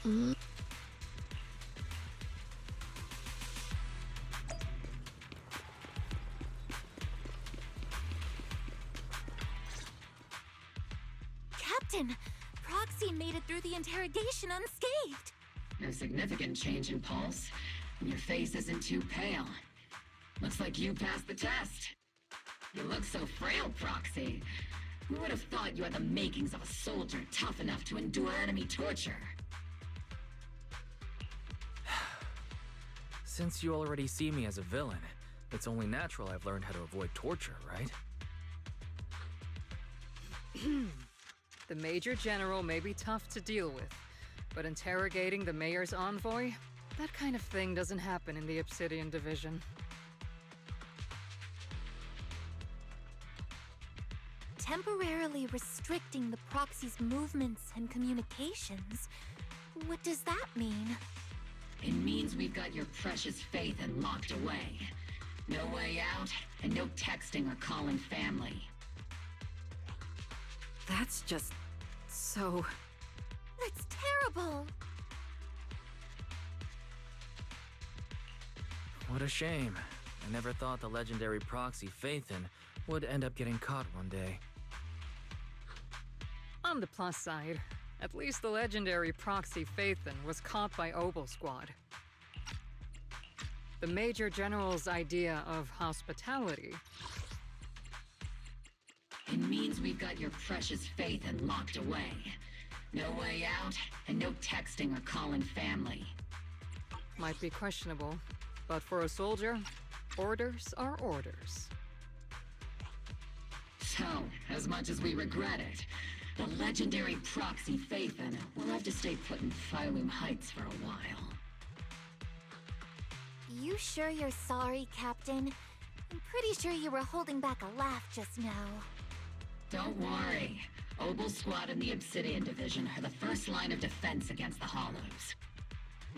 Hmm? Captain, Proxy made it through the interrogation unscathed. No significant change in pulse, and your face isn't too pale. Looks like you passed the test. You look so frail, Proxy. Who would have thought you had the makings of a soldier tough enough to endure enemy torture? Since you already see me as a villain, it's only natural I've learned how to avoid torture, right? The Major General may be tough to deal with, but interrogating the Mayor's envoy? That kind of thing doesn't happen in the Obsidian Division. Temporarily restricting the Proxy's movements and communications. What does that mean? It means we've got your precious Phaethon locked away. No way out, and no texting or calling family. That's just so... That's terrible! What a shame. I never thought the legendary proxy Phaethon would end up getting caught one day. On the plus side, at least the legendary proxy Phaethon was caught by Obel Squad. The Major General's idea of hospitality. It means we've got your precious Phaethon locked away. No way out, and no texting or calling family. Might be questionable, but for a soldier, orders are orders. So, as much as we regret it, the legendary proxy Phaethon will have to stay put in Phylum Heights for a while. You sure you're sorry, Captain? I'm pretty sure you were holding back a laugh just now. Don't worry. Obel Squad and the Obsidian Division are the first line of defense against the Hollows.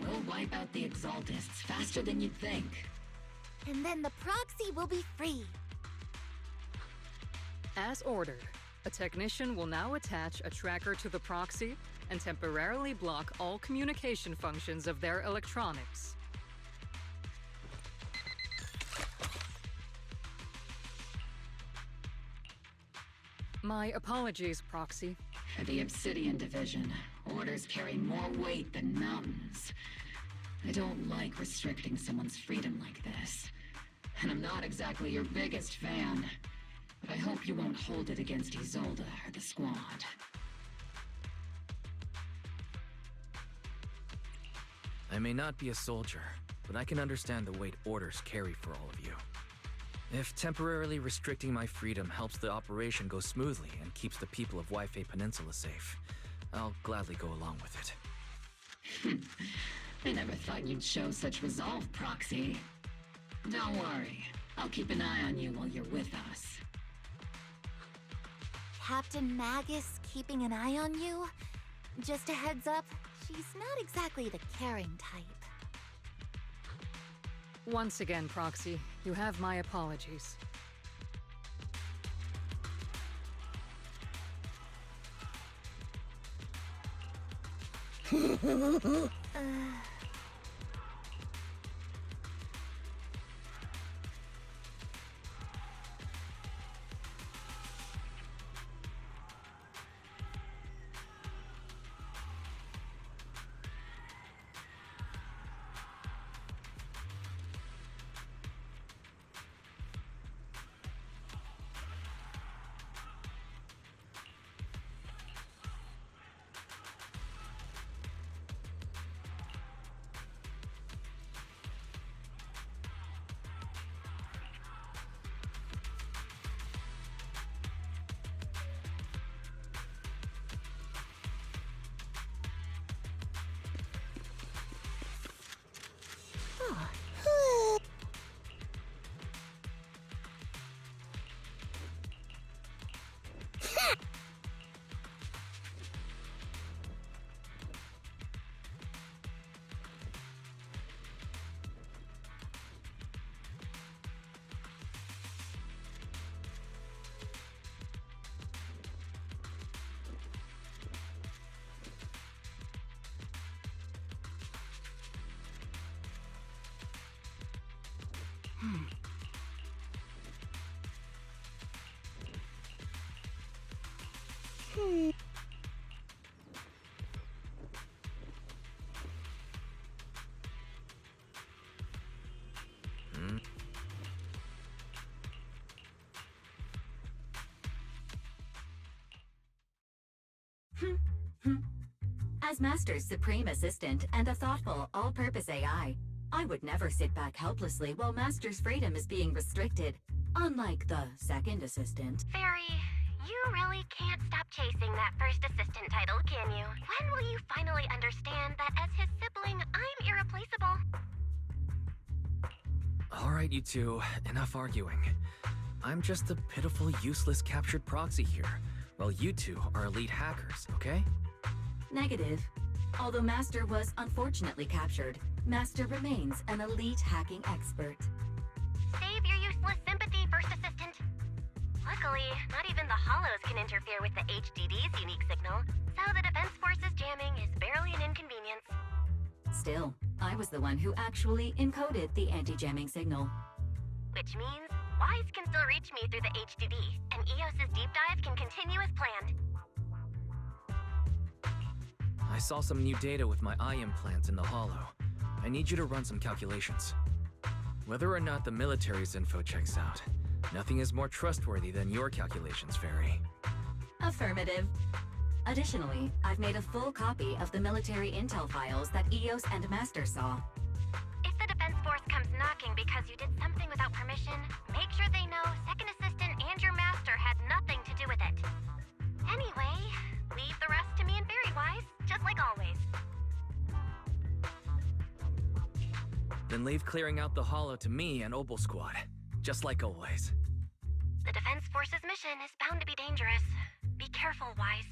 We'll wipe out the Exaltists faster than you'd think. And then the Proxy will be free. As ordered, a technician will now attach a tracker to the proxy and temporarily block all communication functions of their electronics. My apologies, Proxy. For the Obsidian Division, orders carry more weight than mountains. I don't like restricting someone's freedom like this. And I'm not exactly your biggest fan. But I hope you won't hold it against Isolde or the Squad. I may not be a soldier, but I can understand the weight orders carry for all of you. If temporarily restricting my freedom helps the operation go smoothly and keeps the people of Waifei Peninsula safe, I'll gladly go along with it. I never thought you'd show such resolve, Proxy. Don't worry. I'll keep an eye on you while you're with us. Captain Magus keeping an eye on you? Just a heads up, she's not exactly the caring type. Once again, Proxy, you have my apologies. As Master's supreme assistant and a thoughtful, all-purpose AI, I would never sit back helplessly while Master's freedom is being restricted, unlike the second assistant. Fairy, you really can't stop chasing that first assistant title, can you? When will you finally understand that as his sibling, I'm irreplaceable? Alright, you two, enough arguing. I'm just a pitiful, useless captured proxy here, while you two are elite hackers, okay? Negative. Although Master was unfortunately captured, Master remains an elite hacking expert. Save your useless sympathy, first assistant. Luckily, not even the hollows can interfere with the HDD's unique signal, so the Defense Force's jamming is barely an inconvenience. Still, I was the one who actually encoded the anti-jamming signal. Which means Wise can still reach me through the HDD, and EOS's deep dive can continue as planned. I saw some new data with my eye implant in the hollow. I need you to run some calculations. Whether or not the military's info checks out, nothing is more trustworthy than your calculations, Fairy. Affirmative. Additionally, I've made a full copy of the military intel files that EOS and Master saw. If the Defense Force comes knocking because you did something without permission, make sure they know Second Assistant and your Master had nothing to do with it. Anyway, leave the rest to me and Fairy Wise, just like always. Then leave clearing out the hollow to me and Obel Squad, just like always. The Defense Force's mission is bound to be dangerous. Be careful, Wise.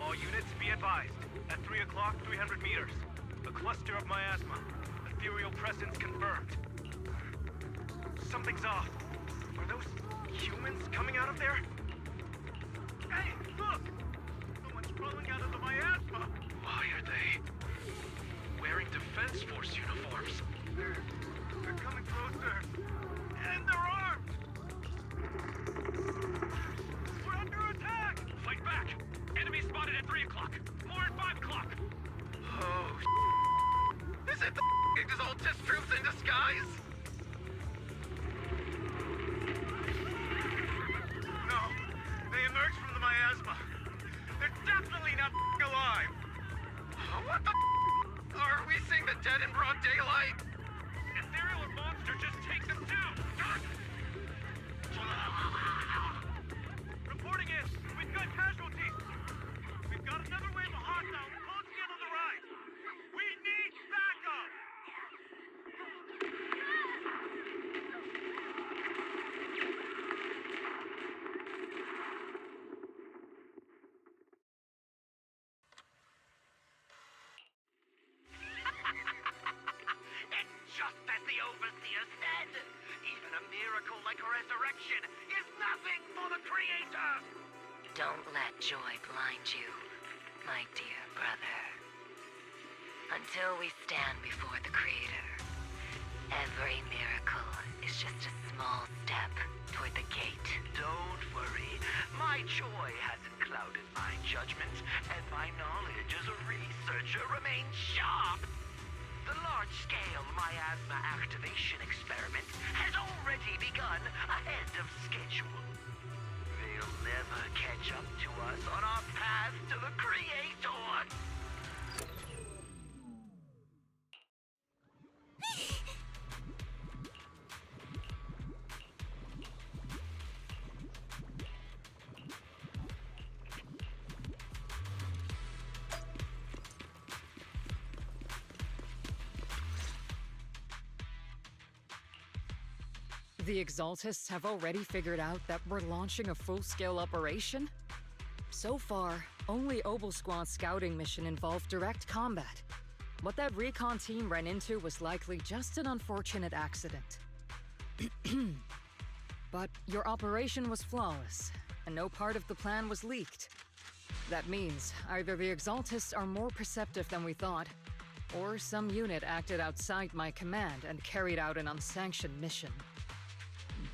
All units be advised. At 3 o'clock, 300 meters. A cluster of miasma. Ethereal presence confirmed. Something's off. Are those humans coming out of there? Hey, look! Someone's crawling out of the miasma! Why are they wearing Defense Force uniforms? They're coming closer. And they're armed! We're under attack! Fight back! Enemy spotted at 3 o'clock. More at 5 o'clock. Oh, is it the Exaltis troops in disguise? No, they emerged from the miasma. They're definitely not alive. What the are we seeing the dead in broad daylight? Ethereal or monster, just take them down. Reporting in. We've got casualties. We've got another wave of hostiles closing in on the right. We need backup. And just as the Overseer said, even a miracle like a resurrection is nothing for the Creator! Don't let joy blind you, my dear brother. Until we stand before the Creator, every miracle is just a small step toward the gate. Don't worry. My joy hasn't clouded my judgment, and my knowledge as a researcher remains sharp. The large-scale miasma activation experiment has already begun ahead of schedule. They'll never catch up to us on our path to the Creator. The Exaltists have already figured out that we're launching a full-scale operation? So far, only Obel Squad's scouting mission involved direct combat. What that recon team ran into was likely just an unfortunate accident. But your operation was flawless, and no part of the plan was leaked. That means either the Exaltists are more perceptive than we thought, or some unit acted outside my command and carried out an unsanctioned mission.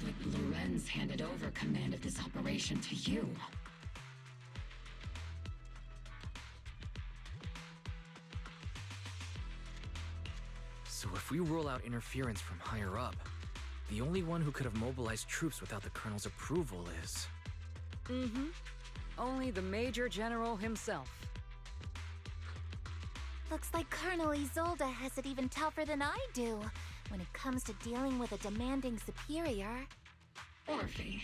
But Lorenz handed over command of this operation to you. So if we rule out interference from higher up, the only one who could have mobilized troops without the Colonel's approval is... Only the Major General himself. Looks like Colonel Isolde has it even tougher than I do when it comes to dealing with a demanding superior. Orphe,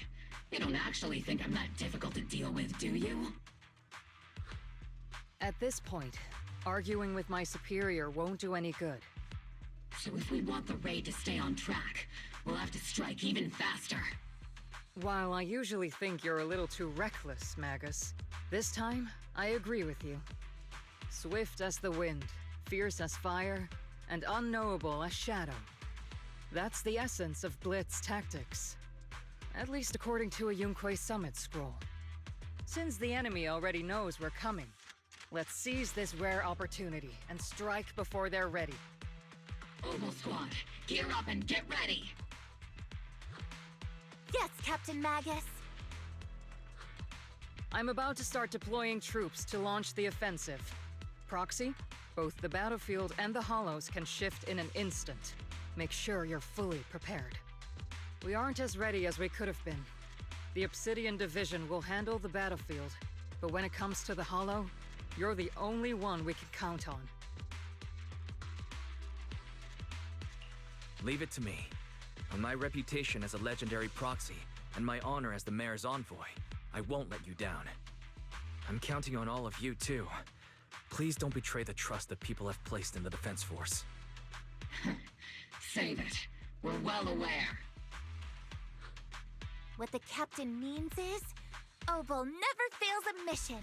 you don't actually think I'm that difficult to deal with, do you? At this point, arguing with my superior won't do any good. So if we want the raid to stay on track, we'll have to strike even faster. While I usually think you're a little too reckless, Magus, this time, I agree with you. Swift as the wind, fierce as fire, and unknowable as shadow. That's the essence of Blitz tactics. At least according to a Yunque Summit scroll. Since the enemy already knows we're coming, let's seize this rare opportunity and strike before they're ready. Obel Squad, gear up and get ready! Yes, Captain Magus. I'm about to start deploying troops to launch the offensive. Proxy, both the battlefield and the hollows can shift in an instant. Make sure you're fully prepared. We aren't as ready as we could have been. The Obsidian Division will handle the battlefield, but when it comes to the hollow, you're the only one we can count on. Leave it to me. On my reputation as a legendary proxy, and my honor as the Mayor's envoy, I won't let you down. I'm counting on all of you, too. Please don't betray the trust that people have placed in the Defense Force. Save it. We're well aware. What the captain means is, Obel never fails a mission.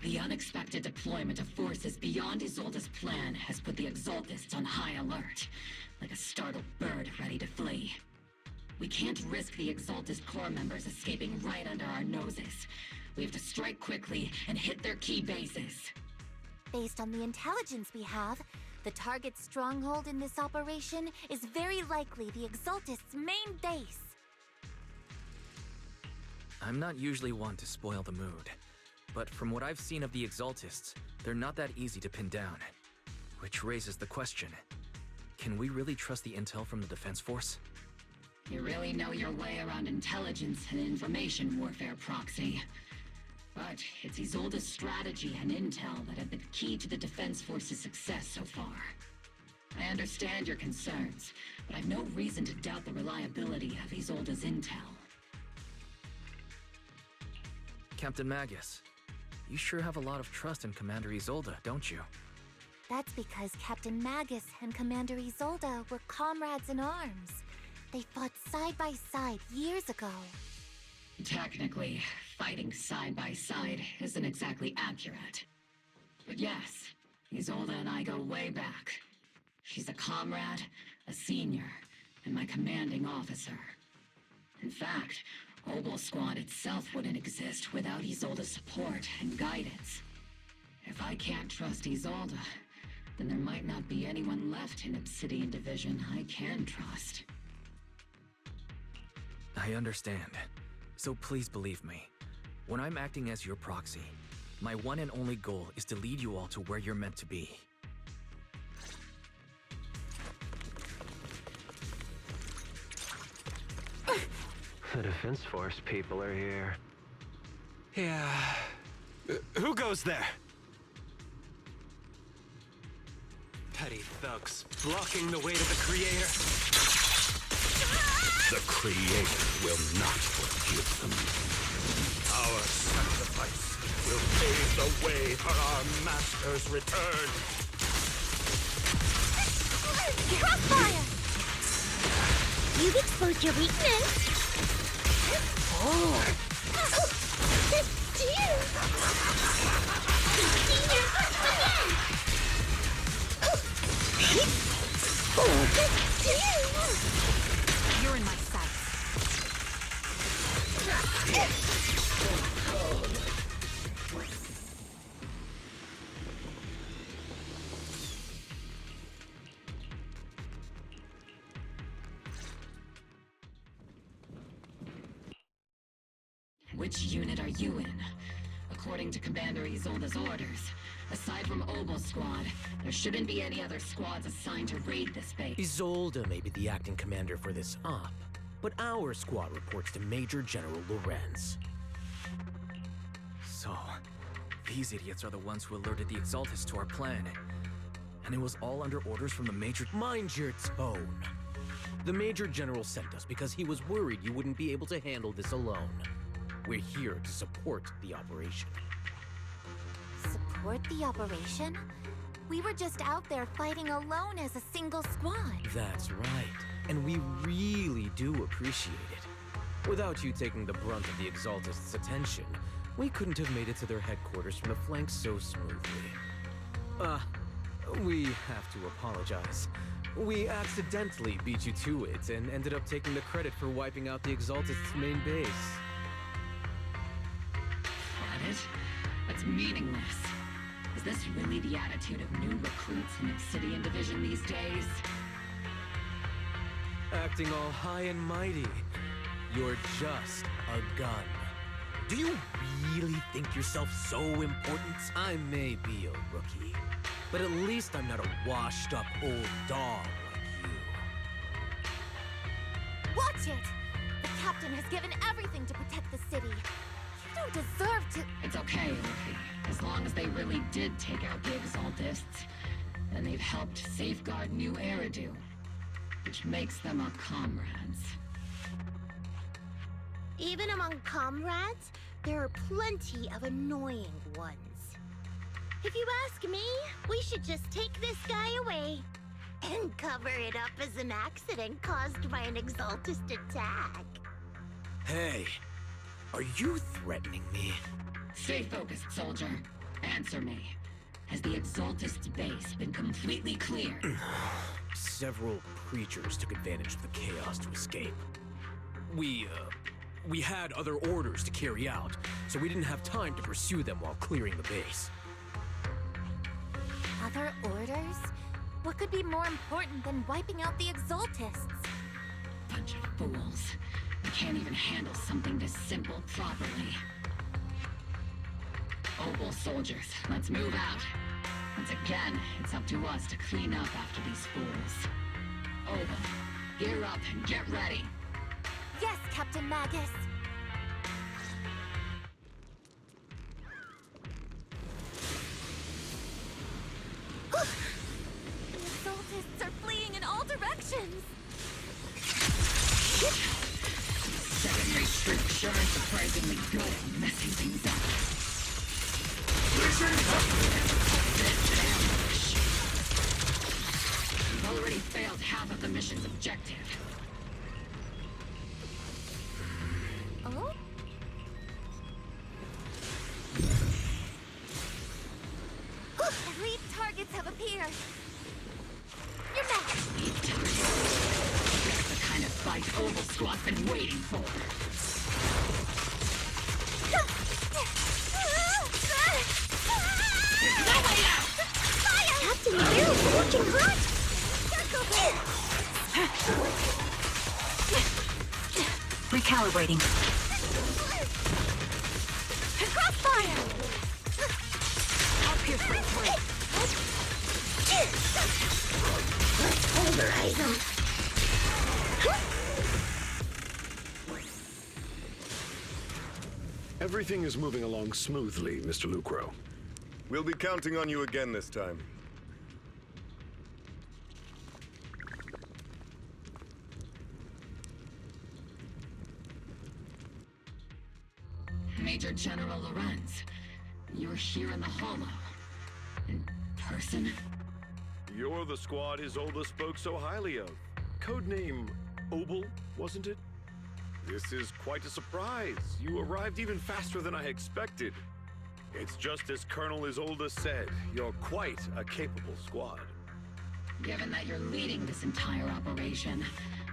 The unexpected deployment of forces beyond Isolde's plan has put the Exaltists on high alert, like a startled bird ready to flee. We can't risk the Exaltist Corps members escaping right under our noses. We have to strike quickly and hit their key bases. Based on the intelligence we have, the target's stronghold in this operation is very likely the Exaltists' main base. I'm not usually one to spoil the mood, but from what I've seen of the Exaltists, they're not that easy to pin down. Which raises the question, can we really trust the intel from the Defense Force? You really know your way around intelligence and information warfare, Proxy. But it's Isolde's strategy and intel that have been key to the Defense Force's success so far. I understand your concerns, but I've no reason to doubt the reliability of Isolde's intel. Captain Magus, you sure have a lot of trust in Commander Isolde, don't you? That's because Captain Magus and Commander Isolde were comrades in arms. They fought side by side years ago. Technically, fighting side by side isn't exactly accurate. But yes, Isolde and I go way back. She's a comrade, a senior, and my commanding officer. In fact, Obel Squad itself wouldn't exist without Isolde's support and guidance. If I can't trust Isolde, then there might not be anyone left in Obsidian Division I can trust. I understand. So please believe me. When I'm acting as your proxy, my one and only goal is to lead you all to where you're meant to be. The Defense Force people are here. Yeah. Who goes there? Petty thugs blocking the way to the Creator. The Creator will not forgive them. Our sacrifice will pave the way for our Master's return. Crossfire! You've exposed your weakness. Oh. You're in my sights. Which unit are you in? According to Commander Isolde's orders, aside from Obel Squad, there shouldn't be any other squads assigned to raid this base. Isolde may be the acting commander for this op, but our squad reports to Major General Lorenz. So, these idiots are the ones who alerted the Exaltists to our plan. And it was all under orders from the Major— Mind your tone. The Major General sent us because he was worried you wouldn't be able to handle this alone. We're here to support the operation. Support the operation? We were just out there fighting alone as a single squad. That's right, and we really do appreciate it. Without you taking the brunt of the Exaltists' attention, we couldn't have made it to their headquarters from the flanks so smoothly. We have to apologize. We accidentally beat you to it and ended up taking the credit for wiping out the Exaltists' main base. What? That's meaningless. Is this really the attitude of new recruits in Obsidian Division these days? Acting all high and mighty. You're just a gun. Do you really think yourself so important? I may be a rookie, but at least I'm not a washed-up old dog like you. Watch it! The captain has given everything to protect the city. You don't deserve to— It's okay, Luffy. As long as they really did take out the Exaltists, then they've helped safeguard New Eridu, which makes them our comrades. Even among comrades, there are plenty of annoying ones. If you ask me, we should just take this guy away and cover it up as an accident caused by an Exaltist attack. Hey, are you threatening me? Stay focused, soldier. Answer me. Has the Exaltist's base been completely cleared? Several creatures took advantage of the chaos to escape. We had other orders to carry out, so we didn't have time to pursue them while clearing the base. Other orders? What could be more important than wiping out the Exaltists? Bunch of fools. We can't even handle something this simple properly. Obel soldiers, let's move out. Once again, it's up to us to clean up after these fools. Obel, gear up and get ready. Yes, Captain Magus. The Cultists are fleeing in all directions! Secondary troops sure are surprisingly good at messing things up. We've already failed half of the mission's objective. Oh? Elite targets have appeared! You're back! Elite targets. That's the kind of fight Oval Squad's been waiting for. There's no way out! Fire! Captain Barrel's working hard! Recalibrating. Crossfire! I'll pierce right through. Let's pulverize them! Everything is moving along smoothly, Mr. Lucro. We'll be counting on you again this time. Major General Lorenz, you're here in the Hollow. In person? You're the squad Isolde spoke so highly of. Codename Obel, wasn't it? This is quite a surprise. You arrived even faster than I expected. It's just as Colonel Isolde said, you're quite a capable squad. Given that you're leading this entire operation,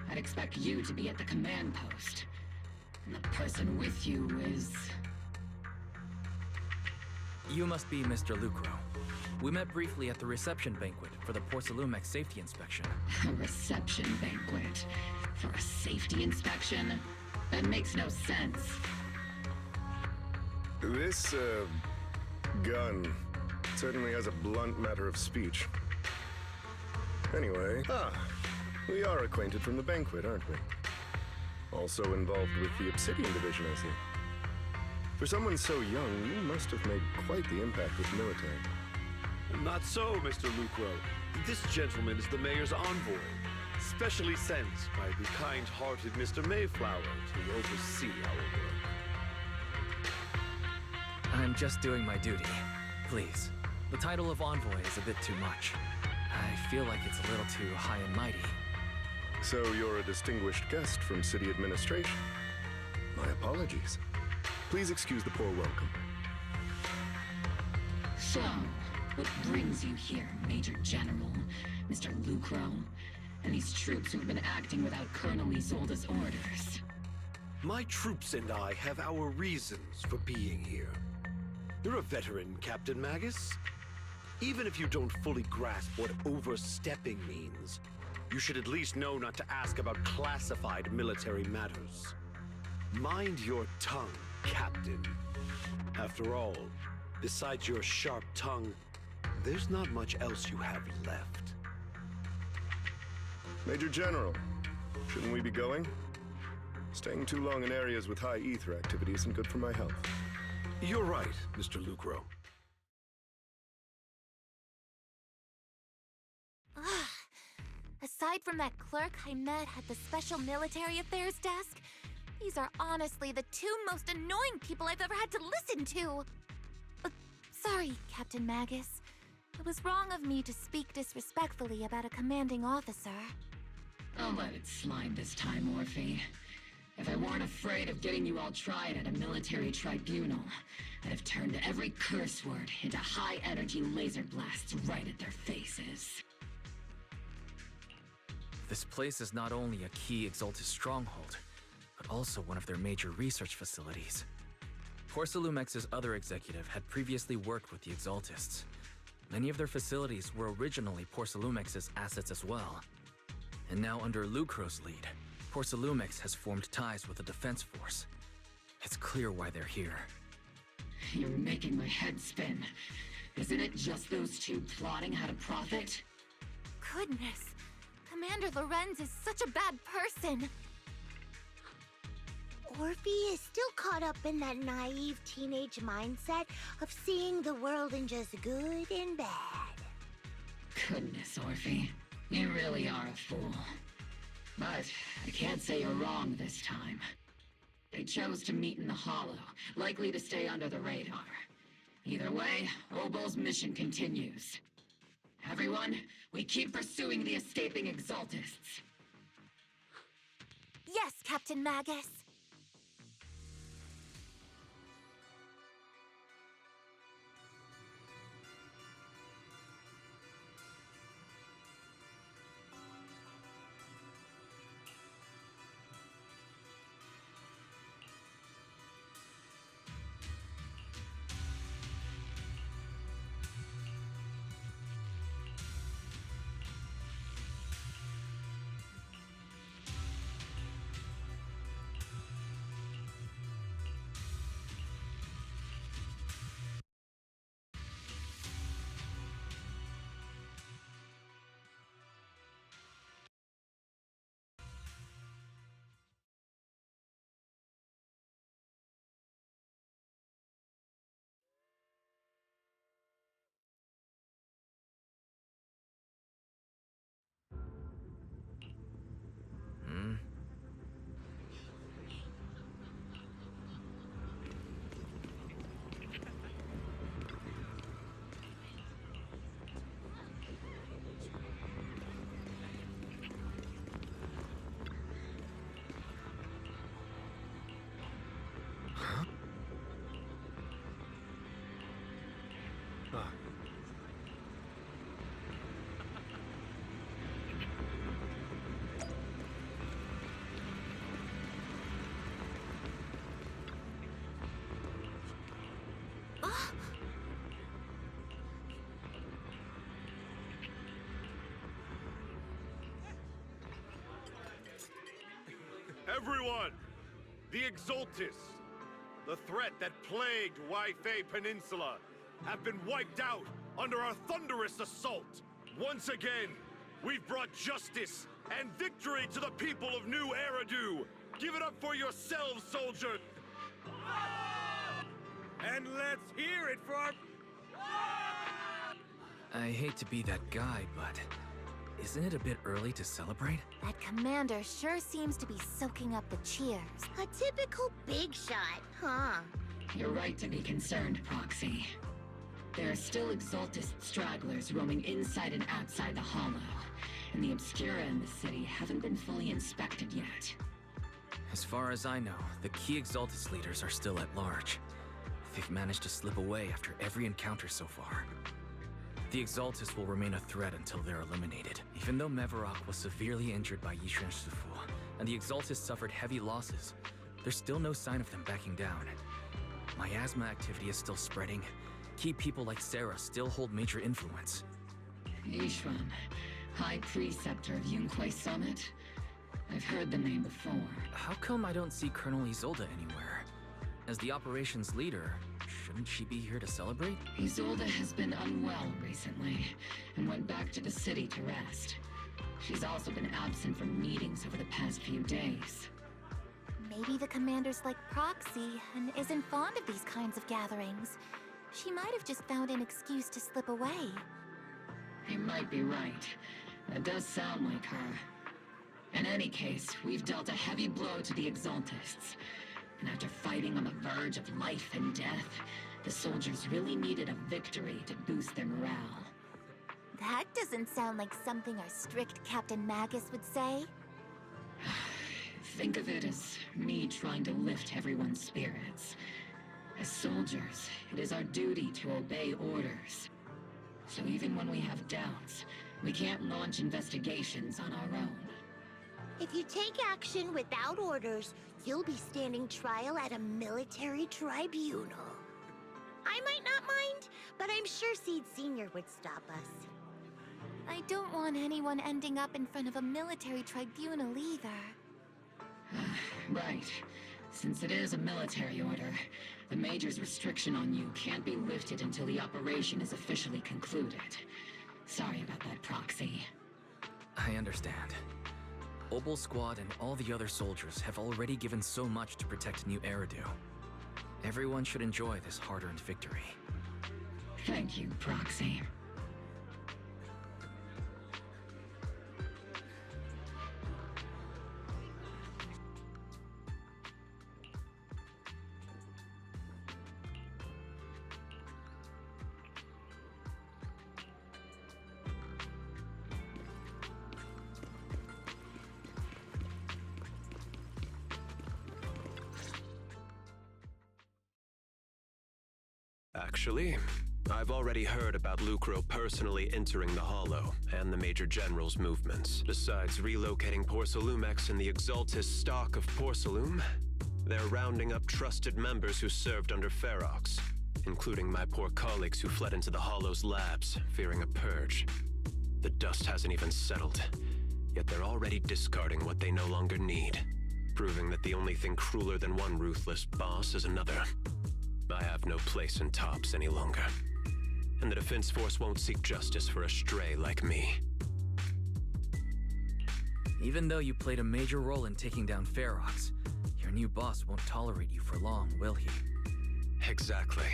I'd expect you to be at the command post. And the person with you is... You must be Mr. Lucro. We met briefly at the reception banquet for the Porcelumex safety inspection. A reception banquet? For a safety inspection? That makes no sense. This, gun certainly has a blunt matter of speech. Anyway, we are acquainted from the banquet, aren't we? Also involved with the Obsidian Division, I see. For someone so young, you must have made quite the impact with the military. Not so, Mr. Lucro. This gentleman is the mayor's envoy, specially sent by the kind-hearted Mr. Mayflower to oversee our work. I'm just doing my duty. Please. The title of envoy is a bit too much. I feel like it's a little too high and mighty. So you're a distinguished guest from city administration. My apologies. Please excuse the poor welcome. So, what brings you here, Major General, Mr. Lucro, and these troops who've been acting without Colonel Isolde's orders? My troops and I have our reasons for being here. You're a veteran, Captain Magus. Even if you don't fully grasp what overstepping means, you should at least know not to ask about classified military matters. Mind your tongue, Captain. After all, besides your sharp tongue, there's not much else you have left. Major General, shouldn't we be going? Staying too long in areas with high ether activity isn't good for my health. You're right, Mr. Lucro. Aside from that clerk I met at the Special Military Affairs desk, these are honestly the two most annoying people I've ever had to listen to. Sorry, Captain Magus. It was wrong of me to speak disrespectfully about a commanding officer. I'll let it slide this time, Orphe. If I weren't afraid of getting you all tried at a military tribunal, I'd have turned every curse word into high-energy laser blasts right at their faces. This place is not only a key Exaltus stronghold, but also one of their major research facilities. Porcelumex's other executive had previously worked with the Exaltists. Many of their facilities were originally Porcelumex's assets as well. And now under Lucro's lead, Porcelumex has formed ties with the defense force. It's clear why they're here. You're making my head spin. Isn't it just those two plotting how to profit? Goodness, Commander Lorenz is such a bad person. Orphe is still caught up in that naive teenage mindset of seeing the world in just good and bad. Goodness, Orphe. You really are a fool. But I can't say you're wrong this time. They chose to meet in the Hollow, likely to stay under the radar. Either way, Obol's mission continues. Everyone, we keep pursuing the escaping Exaltists. Yes, Captain Magus. Everyone! The Exaltists, the threat that plagued Waifei Peninsula, have been wiped out under our thunderous assault. Once again, we've brought justice and victory to the people of New Eridu. Give it up for yourselves, soldiers! And let's hear it for our... I hate to be that guy, but isn't it a bit early to celebrate? That commander sure seems to be soaking up the cheers. A typical big shot, huh? You're right to be concerned, Proxy. There are still Exaltist stragglers roaming inside and outside the Hollow, and the Obscura in the city haven't been fully inspected yet. As far as I know, the key Exaltus leaders are still at large. They've managed to slip away after every encounter so far. The Exaltus will remain a threat until they're eliminated. Even though Mevarok was severely injured by Yishuan Shifu, and the Exaltus suffered heavy losses, there's still no sign of them backing down. Miasma activity is still spreading. Key people like Sarah still hold major influence. Yishuan, High Preceptor of Yunquai Summit? I've heard the name before. How come I don't see Colonel Isolde anywhere? As the operations leader, shouldn't she be here to celebrate? Isolde has been unwell recently, and went back to the city to rest. She's also been absent from meetings over the past few days. Maybe the commander's like Proxy and isn't fond of these kinds of gatherings. She might have just found an excuse to slip away. You might be right. That does sound like her. In any case, we've dealt a heavy blow to the Exaltists. And after fighting on the verge of life and death, the soldiers really needed a victory to boost their morale. That doesn't sound like something our strict Captain Magus would say. Think of it as me trying to lift everyone's spirits. As soldiers, it is our duty to obey orders. So even when we have doubts, we can't launch investigations on our own. If you take action without orders, you'll be standing trial at a military tribunal. I might not mind, but I'm sure Seed Sr. would stop us. I don't want anyone ending up in front of a military tribunal either. Right. Since it is a military order, the Major's restriction on you can't be lifted until the operation is officially concluded. Sorry about that, Proxy. I understand. Obol Squad and all the other soldiers have already given so much to protect New Eridu. Everyone should enjoy this hard-earned victory. Thank you, Proxy. Actually, I've already heard about Lucro personally entering the Hollow and the Major General's movements. Besides relocating Porcelumex and the Exaltis stock of Porcelume, they're rounding up trusted members who served under Ferox, including my poor colleagues who fled into the Hollow's labs, fearing a purge. The dust hasn't even settled, yet they're already discarding what they no longer need, proving that the only thing crueler than one ruthless boss is another. I have no place in Tops any longer, and the Defense Force won't seek justice for a stray like me. Even though you played a major role in taking down Ferox, your new boss won't tolerate you for long, will he? Exactly.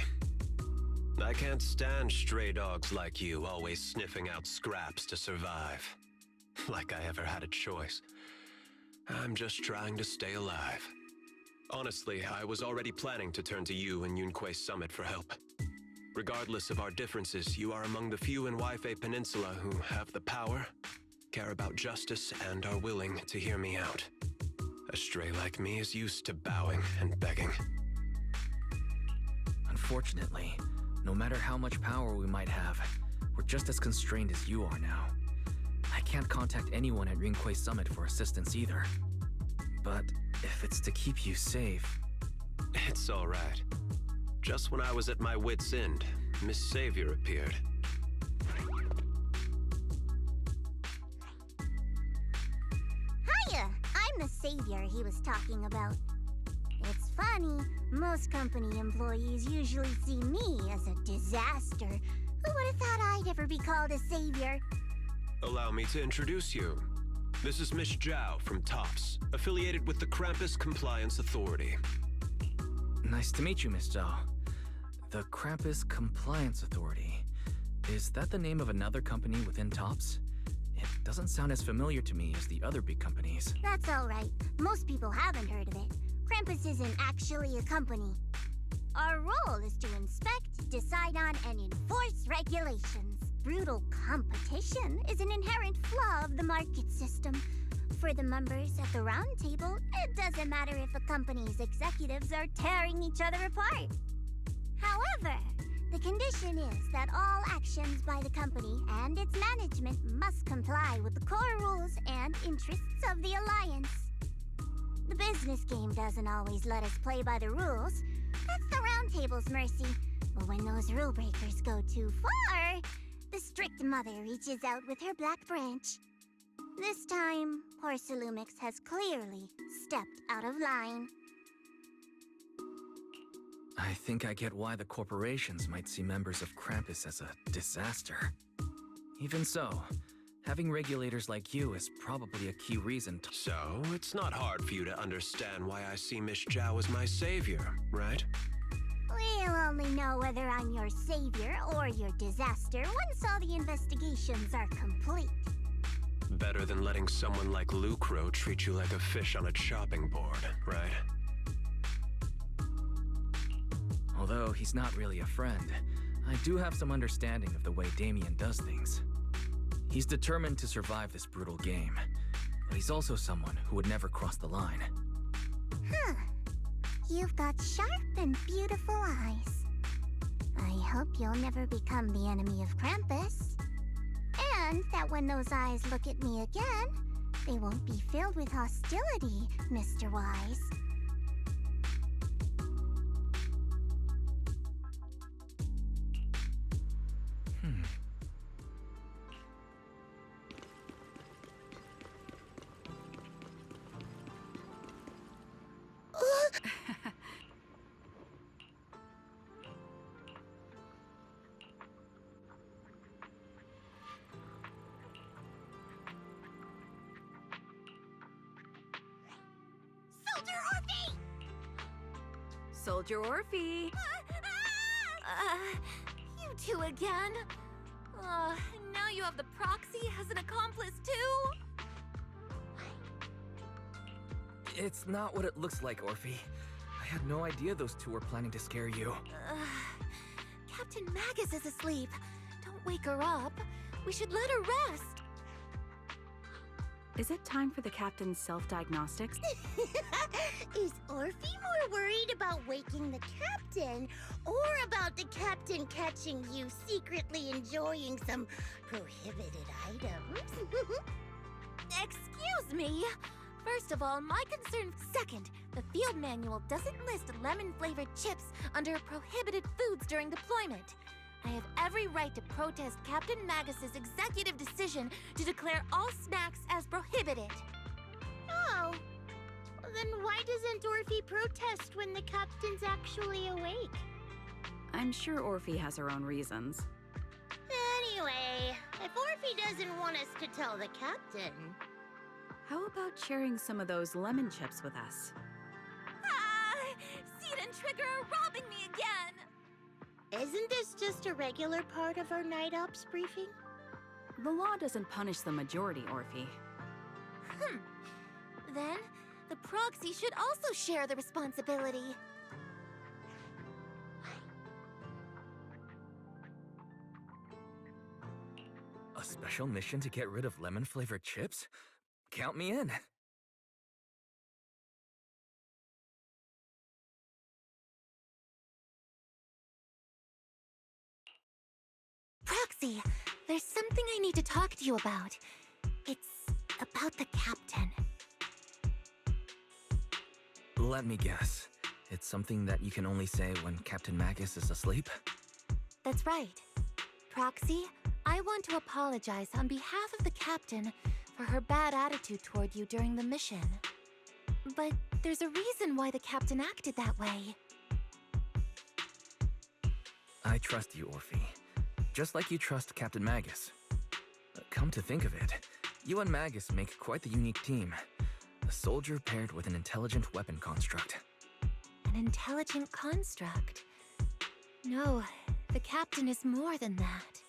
I can't stand stray dogs like you always sniffing out scraps to survive. Like I ever had a choice. I'm just trying to stay alive. Honestly, I was already planning to turn to you and Yunque Summit for help. Regardless of our differences, you are among the few in Waifei Peninsula who have the power, care about justice, and are willing to hear me out. A stray like me is used to bowing and begging. Unfortunately, no matter how much power we might have, we're just as constrained as you are now. I can't contact anyone at Yunque Summit for assistance either. But if it's to keep you safe... It's all right. Just when I was at my wit's end, Miss Savior appeared. Hiya! I'm the savior he was talking about. It's funny, most company employees usually see me as a disaster. Who would have thought I'd ever be called a savior? Allow me to introduce you. This is Miss Zhao from TOPS, affiliated with the Krampus Compliance Authority. Nice to meet you, Miss Zhao. The Krampus Compliance Authority. Is that the name of another company within TOPS? It doesn't sound as familiar to me as the other big companies. That's all right. Most people haven't heard of it. Krampus isn't actually a company. Our role is to inspect, decide on, and enforce regulations. Brutal competition is an inherent flaw of the market system. For the members at the round table, it doesn't matter if a company's executives are tearing each other apart. However, the condition is that all actions by the company and its management must comply with the core rules and interests of the Alliance. The business game doesn't always let us play by the rules. That's the round table's mercy. But when those rule breakers go too far, the strict mother reaches out with her black branch. This time, Porcelumix has clearly stepped out of line. I think I get why the corporations might see members of Krampus as a disaster. Even so, having regulators like you is probably a key reason to— So, it's not hard for you to understand why I see Miss Zhao as my savior, right? We'll only know whether I'm your savior or your disaster once all the investigations are complete. Better than letting someone like Lucro treat you like a fish on a chopping board, right? Although he's not really a friend, I do have some understanding of the way Damien does things. He's determined to survive this brutal game, but he's also someone who would never cross the line. Huh. You've got sharp and beautiful eyes. I hope you'll never become the enemy of Krampus. And that when those eyes look at me again, they won't be filled with hostility, Mr. Wise. Soldier Orphe! You two again? Now you have the proxy as an accomplice too? It's not what it looks like, Orphe. I had no idea those two were planning to scare you. Captain Magus is asleep. Don't wake her up. We should let her rest. Is it time for the captain's self-diagnostics? Is Orphe more worried about waking the captain or about the captain catching you secretly enjoying some prohibited items? Excuse me! First of all, my concern. Second, the field manual doesn't list lemon-flavored chips under prohibited foods during deployment. I have every right to protest Captain Magus's executive decision to declare all snacks as prohibited. Oh, then why doesn't Orphe protest when the captain's actually awake? I'm sure Orphe has her own reasons. Anyway, if Orphe doesn't want us to tell the captain... How about sharing some of those lemon chips with us? Ah! Seed and Trigger are robbing me again! Isn't this just a regular part of our night ops briefing? The law doesn't punish the majority, Orphe. Then, the proxy should also share the responsibility. A special mission to get rid of lemon-flavored chips? Count me in. Proxy, there's something I need to talk to you about. It's about the captain. Let me guess. It's something that you can only say when Captain Magus is asleep? That's right. Proxy, I want to apologize on behalf of the captain for her bad attitude toward you during the mission. But there's a reason why the captain acted that way. I trust you, Orphe. Just like you trust Captain Magus. Come to think of it, you and Magus make quite the unique team. A soldier paired with an intelligent weapon construct. An intelligent construct? No, the captain is more than that.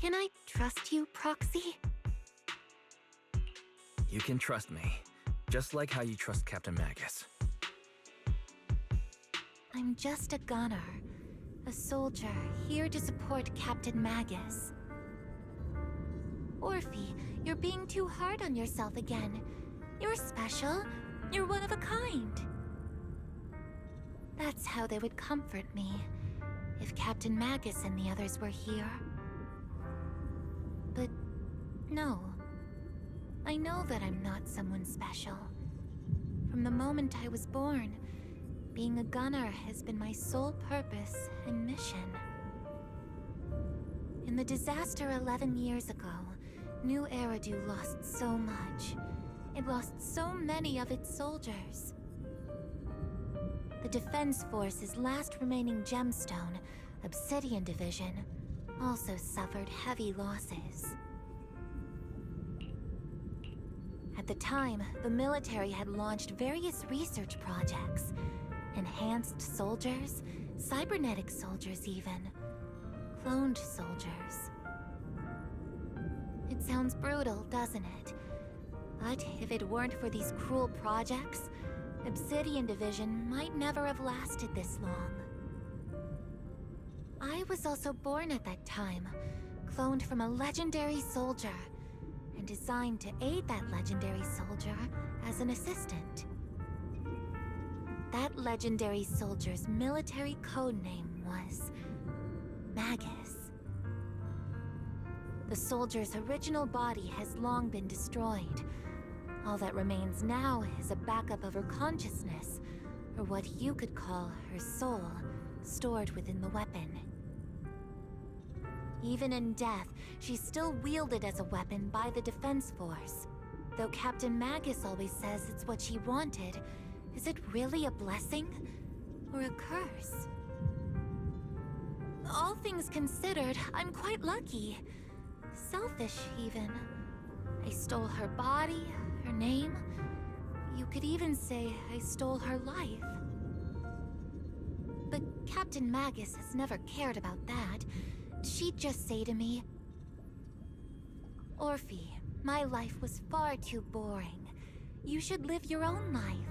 Can I trust you, Proxy? You can trust me, just like how you trust Captain Magus. I'm just a gunner. A soldier, here to support Captain Magus. Orphe, you're being too hard on yourself again. You're special. You're one of a kind. That's how they would comfort me, if Captain Magus and the others were here. But no. I know that I'm not someone special. From the moment I was born, being a gunner has been my sole purpose and mission. In the disaster 11 years ago, New Eridu lost so much. It lost so many of its soldiers. The Defense Force's last remaining gemstone, Obsidian Division, also suffered heavy losses. At the time, the military had launched various research projects. Enhanced soldiers, cybernetic soldiers even. Cloned soldiers. It sounds brutal, doesn't it? But if it weren't for these cruel projects, Obsidian Division might never have lasted this long. I was also born at that time, cloned from a legendary soldier, and designed to aid that legendary soldier as an assistant. That legendary soldier's military codename was Magus. The soldier's original body has long been destroyed. All that remains now is a backup of her consciousness, or what you could call her soul, stored within the weapon. Even in death, she's still wielded as a weapon by the Defense Force. Though Captain Magus always says it's what she wanted, is it really a blessing or a curse? All things considered, I'm quite lucky. Selfish, even. I stole her body, her name. You could even say I stole her life. But Captain Magus has never cared about that. She'd just say to me, Orphe, my life was far too boring. You should live your own life.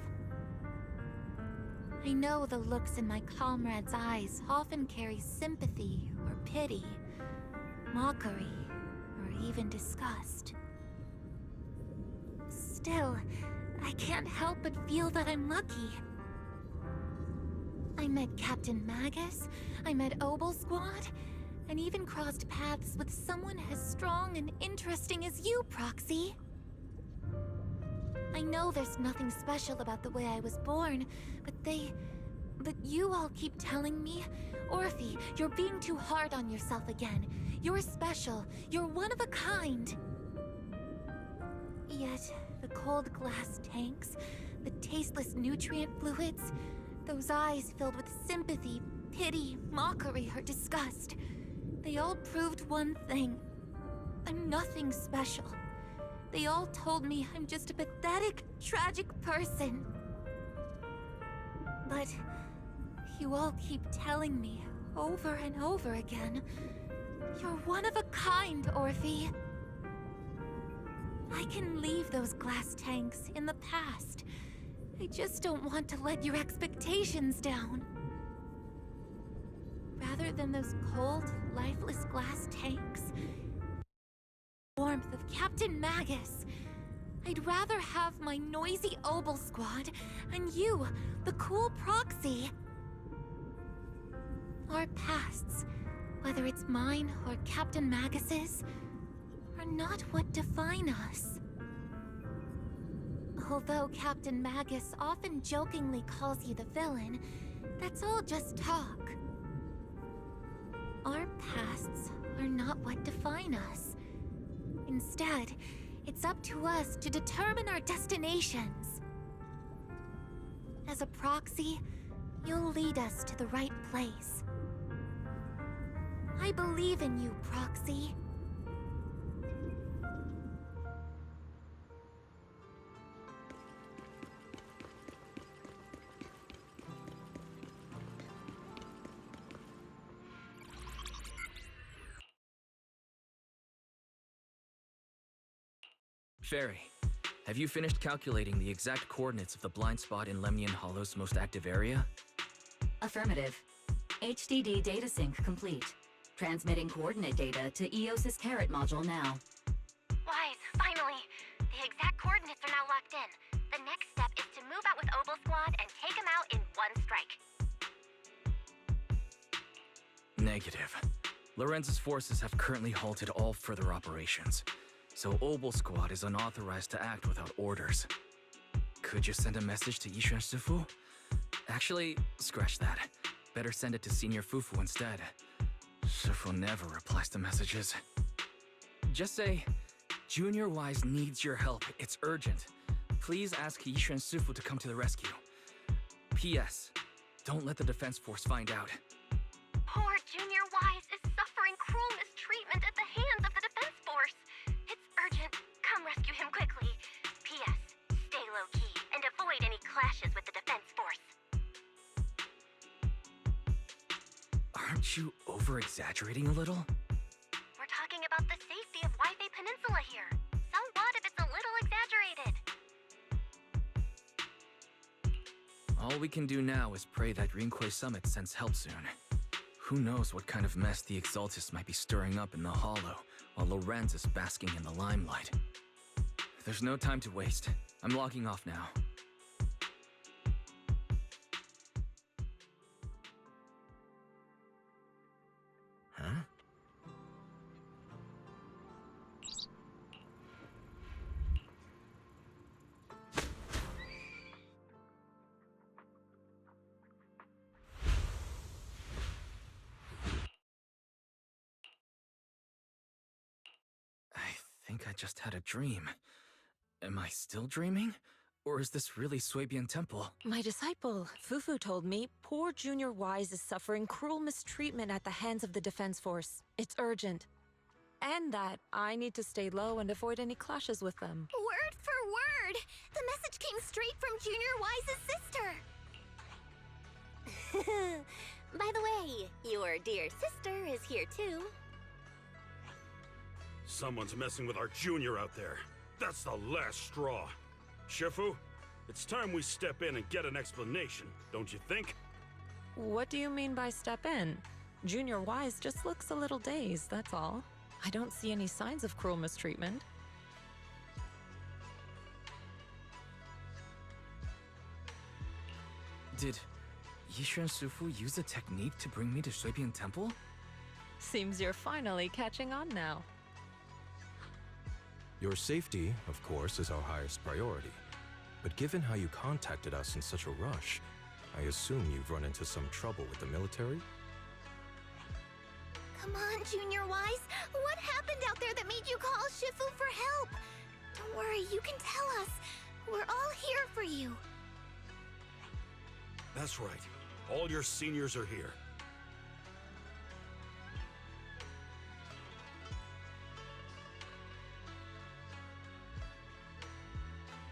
I know the looks in my comrades' eyes often carry sympathy or pity, mockery, or even discussed. Still, I can't help but feel that I'm lucky. I met Captain Magus, I met Obel Squad, and even crossed paths with someone as strong and interesting as you, Proxy. I know there's nothing special about the way I was born, but you all keep telling me, Orphe, you're being too hard on yourself again. You're special. You're one of a kind. Yet, the cold glass tanks, the tasteless nutrient fluids, those eyes filled with sympathy, pity, mockery, or disgust, they all proved one thing. I'm nothing special. They all told me I'm just a pathetic, tragic person. But you all keep telling me, over and over again, you're one of a kind, Orphe. I can leave those glass tanks in the past. I just don't want to let your expectations down. Rather than those cold, lifeless glass tanks, warmth of Captain Magus, I'd rather have my noisy Obel Squad and you, the cool Proxy. Our pasts, whether it's mine or Captain Magus's, are not what define us. Although Captain Magus often jokingly calls you the villain, that's all just talk. Our pasts are not what define us. Instead, it's up to us to determine our destinations. As a Proxy, you'll lead us to the right place. I believe in you, Proxy. Fairy, have you finished calculating the exact coordinates of the blind spot in Lemnian Hollow's most active area? Affirmative. HDD data sync complete. Transmitting coordinate data to EOS's Carrot module now. Wise, finally! The exact coordinates are now locked in. The next step is to move out with Obel Squad and take him out in one strike. Negative. Lorenz's forces have currently halted all further operations, so Obel Squad is unauthorized to act without orders. Could you send a message to Yishuan Shifu? Actually, scratch that. Better send it to Senior Fufu instead. Shifu never replies to messages. Just say, Junior Wise needs your help. It's urgent. Please ask Yishuan Shifu to come to the rescue. P.S. Don't let the defense force find out. Poor Junior Wise is suffering cruel mistreatment at the hands of the defense force. It's urgent. Come rescue him quickly. P.S. Stay low-key and avoid any clashes with the defense force. Aren't you over-exaggerating a little? We're talking about the safety of Wi-Fi Peninsula here. So what if it's a little exaggerated? All we can do now is pray that Rinquay Summit sends help soon. Who knows what kind of mess the Exaltists might be stirring up in the Hollow, while Lorenz is basking in the limelight. There's no time to waste. I'm logging off now. Huh? I think I just had a dream. Am I still dreaming? Or is this really Swabian Temple? My disciple, Fufu, told me poor Junior Wise is suffering cruel mistreatment at the hands of the defense force. It's urgent. And that I need to stay low and avoid any clashes with them. Word for word! The message came straight from Junior Wise's sister! By the way, your dear sister is here too. Someone's messing with our junior out there. That's the last straw. Shifu, it's time we step in and get an explanation, don't you think? What do you mean by step in? Junior Wise just looks a little dazed, that's all. I don't see any signs of cruel mistreatment. Did Yishan Sufu use a technique to bring me to Shuibian Temple? Seems you're finally catching on now. Your safety, of course, is our highest priority. But given how you contacted us in such a rush, I assume you've run into some trouble with the military? Come on, Junior Wise. What happened out there that made you call Shifu for help? Don't worry, you can tell us. We're all here for you. That's right. All your seniors are here.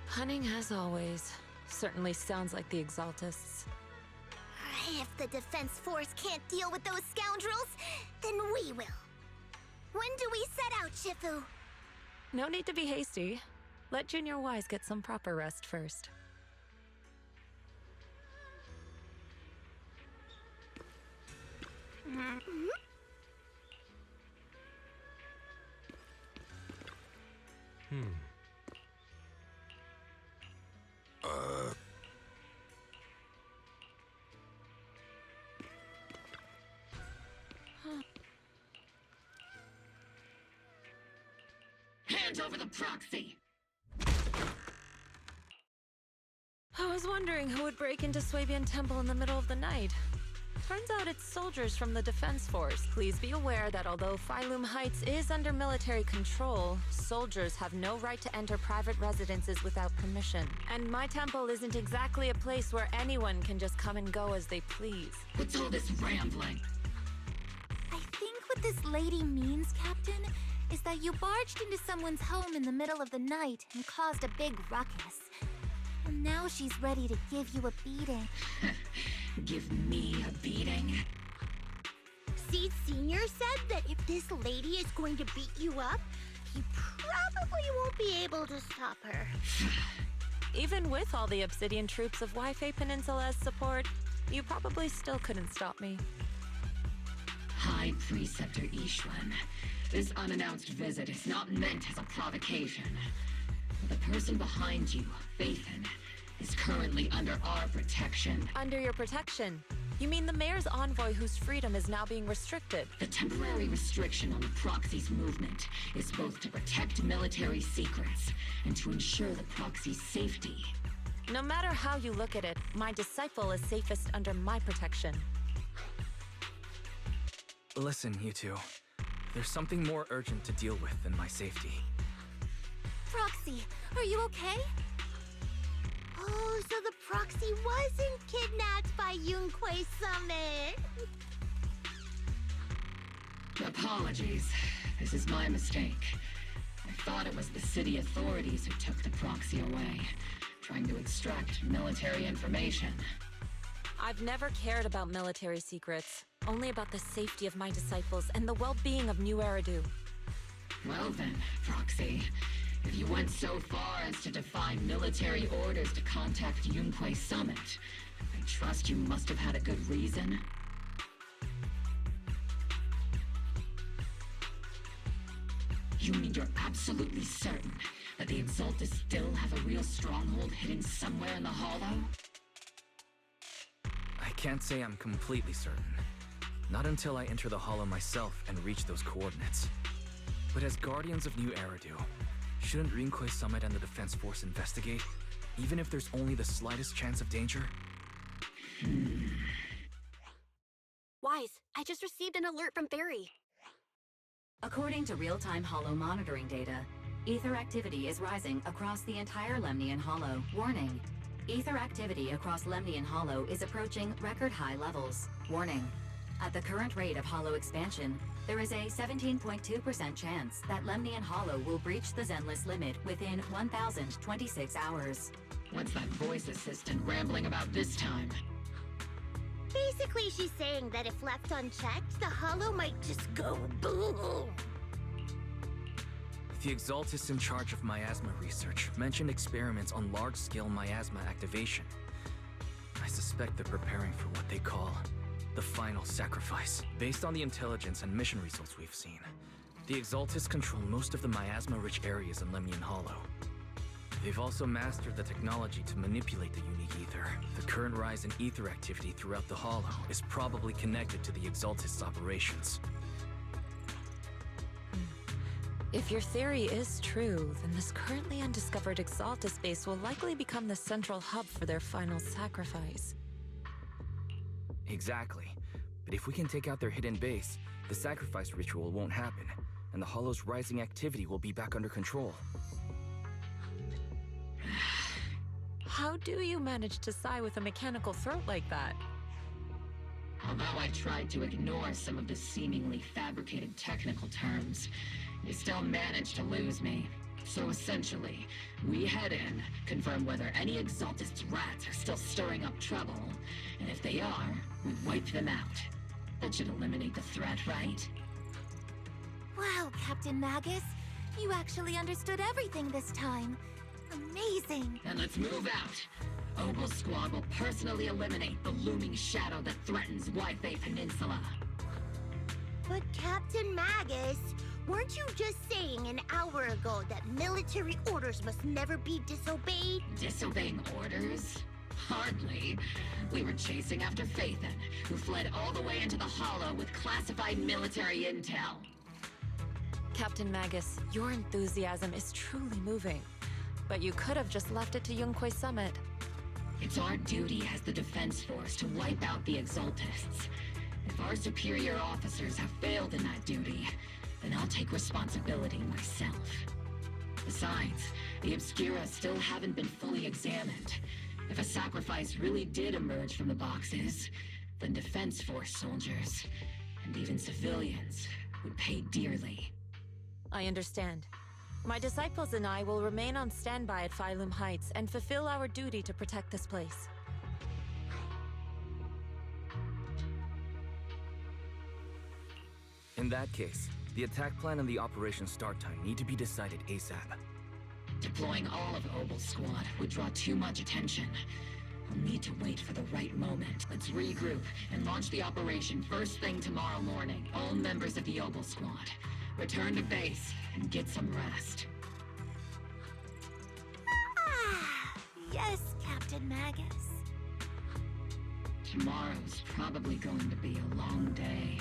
Cunning as always. Certainly sounds like the Exaltists. If the Defense Force can't deal with those scoundrels, then we will. When do we set out, Shifu? No need to be hasty. Let Junior Wise get some proper rest first. Hand over the proxy! I was wondering who would break into Swabian Temple in the middle of the night. Turns out it's soldiers from the Defense Force. Please be aware that although Phylum Heights is under military control, soldiers have no right to enter private residences without permission. And my temple isn't exactly a place where anyone can just come and go as they please. What's all this rambling? I think what this lady means, Captain, is that you barged into someone's home in the middle of the night and caused a big ruckus. And now she's ready to give you a beating. Give me a beating? Seed Senior said that if this lady is going to beat you up, he probably won't be able to stop her. Even with all the Obsidian troops of Wi-Fi Peninsula's support, you probably still couldn't stop me. High Preceptor Ishwan, this unannounced visit is not meant as a provocation. The person behind you, Phaethon, is currently under our protection. Under your protection? You mean the mayor's envoy whose freedom is now being restricted? The temporary restriction on the proxy's movement is both to protect military secrets and to ensure the proxy's safety. No matter how you look at it, my disciple is safest under my protection. Listen, you two. There's something more urgent to deal with than my safety. Proxy, are you okay? Oh, so the proxy wasn't kidnapped by Yunquei Summit. Apologies. This is my mistake. I thought it was the city authorities who took the proxy away, trying to extract military information. I've never cared about military secrets, only about the safety of my disciples and the well-being of New Eridu. Well then, Proxy, if you went so far as to defy military orders to contact Yunquei Summit, I trust you must have had a good reason. You mean you're absolutely certain that the Exaltists still have a real stronghold hidden somewhere in the Hollow? I can't say I'm completely certain. Not until I enter the Hollow myself and reach those coordinates. But as Guardians of New Eridu, shouldn't Rinquei Summit and the Defense Force investigate, even if there's only the slightest chance of danger? Wise, I just received an alert from Barry. According to real-time Hollow monitoring data, ether activity is rising across the entire Lemnian Hollow. Warning. Ether activity across Lemnian Hollow is approaching record-high levels. Warning. At the current rate of Hollow expansion, there is a 17.2% chance that Lemnian Hollow will breach the Zenless limit within 1,026 hours. What's that voice assistant rambling about this time? Basically, she's saying that if left unchecked, the Hollow might just go boom. The Exaltists in charge of miasma research mentioned experiments on large-scale miasma activation. I suspect they're preparing for what they call The final sacrifice. Based on the intelligence and mission results we've seen, the Exaltists control most of the miasma-rich areas in Lemnian Hollow. They've also mastered the technology to manipulate the unique ether. The current rise in ether activity throughout the Hollow is probably connected to the Exaltists' operations. If your theory is true, then this currently undiscovered Exaltus base will likely become the central hub for their final sacrifice. Exactly. But if we can take out their hidden base, the sacrifice ritual won't happen, and the Hollow's rising activity will be back under control. How do you manage to sigh with a mechanical throat like that? Although I tried to ignore some of the seemingly fabricated technical terms, you still managed to lose me. So essentially, we head in, confirm whether any Exaltist rats are still stirring up trouble, and if they are, we wipe them out. That should eliminate the threat, right? Wow, Captain Magus. You actually understood everything this time. Amazing. Then let's move out. Opal Squad will personally eliminate the looming shadow that threatens Wi-Fi Peninsula. But Captain Magus, weren't you just saying an hour ago that military orders must never be disobeyed? Disobeying orders? Hardly. We were chasing after Phaethon, who fled all the way into the Hollow with classified military intel. Captain Magus, your enthusiasm is truly moving. But you could have just left it to Yunquay Summit. It's our duty as the Defense Force to wipe out the Exaltists. If our superior officers have failed in that duty, then I'll take responsibility myself. Besides, the Obscura still haven't been fully examined. If a sacrifice really did emerge from the boxes, then Defense Force soldiers, and even civilians, would pay dearly. I understand. My disciples and I will remain on standby at Phylum Heights and fulfill our duty to protect this place. In that case, the attack plan and the operation start time need to be decided ASAP. Deploying all of Opal Squad would draw too much attention. I'll need to wait for the right moment. Let's regroup and launch the operation first thing tomorrow morning. All members of the Opal Squad, return to base and get some rest. Yes, Captain Magus. Tomorrow's probably going to be a long day.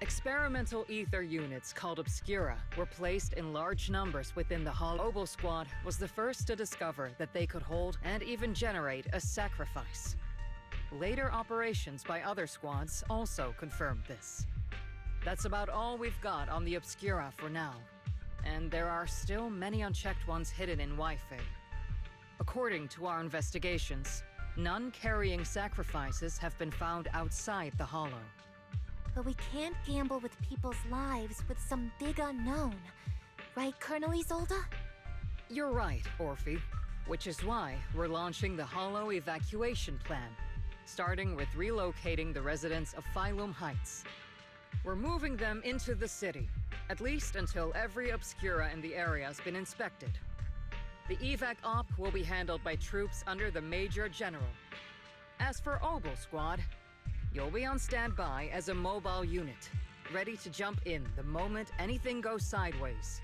Experimental ether units called Obscura were placed in large numbers within the Hollow. Opal Squad was the first to discover that they could hold and even generate a sacrifice. Later operations by other squads also confirmed this. That's about all we've got on the Obscura for now, and there are still many unchecked ones hidden in Wi-Fi. According to our investigations, none carrying sacrifices have been found outside the Hollow. But we can't gamble with people's lives with some big unknown. Right, Colonel Isolde? You're right, Orphe. Which is why we're launching the Hollow evacuation plan, starting with relocating the residents of Phylum Heights. We're moving them into the city, at least until every Obscura in the area has been inspected. The evac op will be handled by troops under the Major General. As for Opal Squad, you'll be on standby as a mobile unit, ready to jump in the moment anything goes sideways.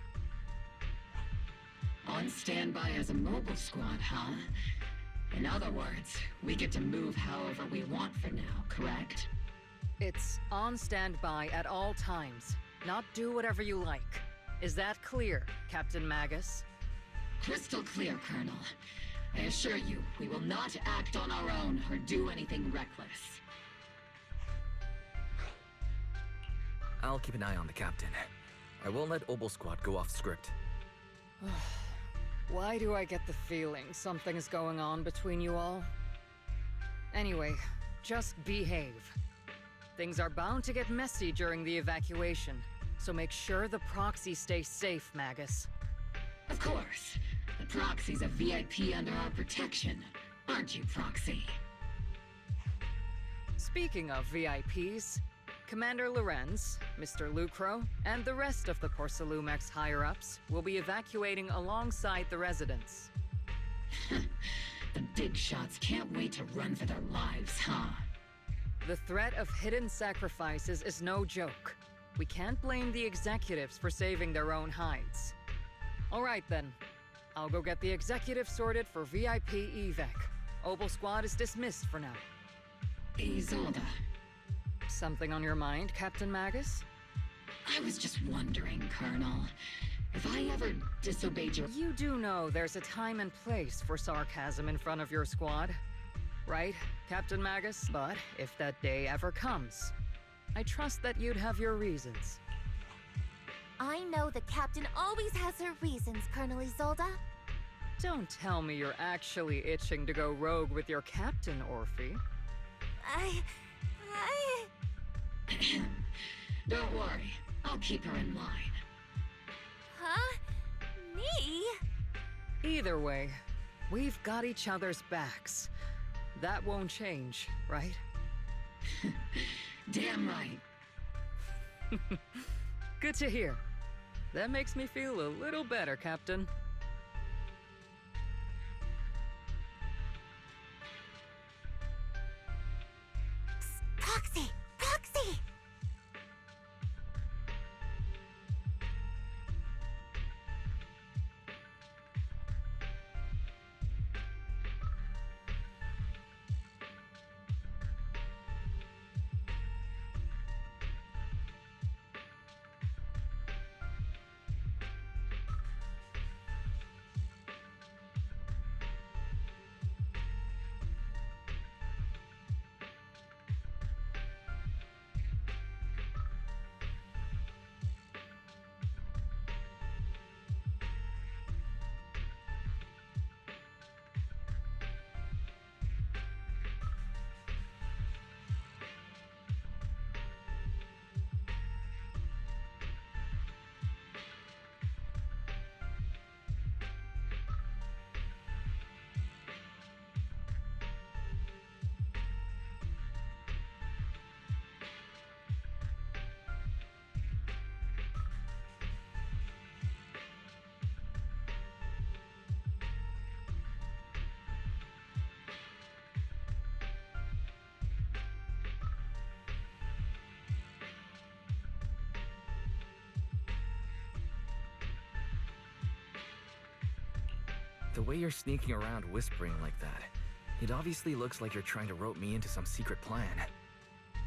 On standby as a mobile squad, huh? In other words, we get to move however we want for now, correct? It's on standby at all times, not do whatever you like. Is that clear, Captain Magus? Crystal clear, Colonel. I assure you, we will not act on our own or do anything reckless. I'll keep an eye on the captain. I won't let Opal Squad go off script. Why do I get the feeling something is going on between you all? Anyway, just behave. Things are bound to get messy during the evacuation, So make sure the proxy stays safe, Magus. Of course. The Proxy's a VIP under our protection. Aren't you, Proxy? Speaking of VIPs, Commander Lorenz, Mr. Lucro, and the rest of the Porcelumex higher-ups will be evacuating alongside the residents. The big shots can't wait to run for their lives, huh? The threat of hidden sacrifices is no joke. We can't blame the executives for saving their own hides. All right then. I'll go get the executive sorted for VIP evac. Opal Squad is dismissed for now. Isolde. Something on your mind, Captain Magus? I was just wondering, Colonel. If I ever disobeyed your— You do know there's a time and place for sarcasm in front of your squad, right, Captain Magus? But if that day ever comes, I trust that you'd have your reasons. I know the captain always has her reasons, Colonel Isolde. Don't tell me you're actually itching to go rogue with your captain, Orphe. Don't worry. I'll keep her in line. Huh? Me? Either way, we've got each other's backs. That won't change, right? Damn right. Good to hear. That makes me feel a little better, Captain. Proxy! Proxy! The way you're sneaking around whispering like that, it obviously looks like you're trying to rope me into some secret plan.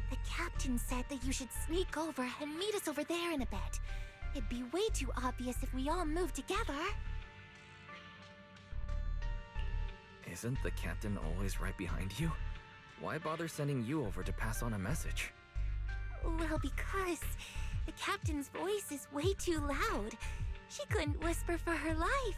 The captain said that you should sneak over and meet us over there in a bit. It'd be way too obvious if we all moved together. Isn't the captain always right behind you? Why bother sending you over to pass on a message? Well, because the captain's voice is way too loud. She couldn't whisper for her life.